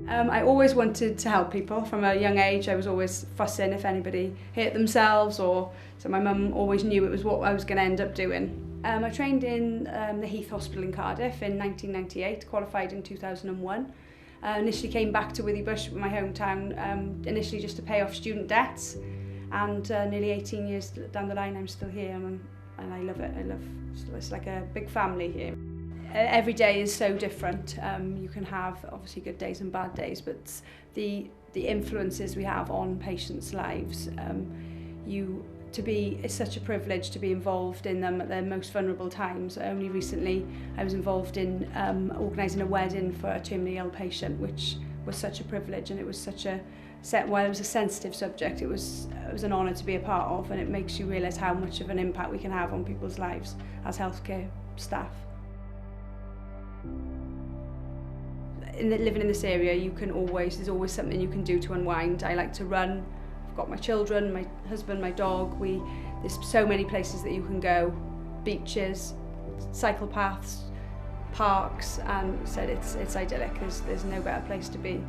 I always wanted to help people from a young age. I was always fussing if anybody hurt themselves, so my mum always knew it was what I was going to end up doing. I trained in the Heath Hospital in Cardiff in 1998, qualified in 2001. Initially came back to Withybush, my hometown, initially just to pay off student debts, and nearly 18 years down the line I'm still here, and I love it. It's like a big family here. Every day is so different. You can have obviously good days and bad days, but the influences we have on patients' lives, it's such a privilege to be involved in them at their most vulnerable times. Only recently I was involved in organising a wedding for a terminally ill patient, which was such a privilege, and it was while it was a sensitive subject, it was an honour to be a part of, and it makes you realise how much of an impact we can have on people's lives as healthcare staff. Living in this area, there's always something you can do to unwind. I like to run. I've got my children, my husband, my dog. There's so many places that you can go, beaches, cycle paths, parks, and it's idyllic. There's no better place to be.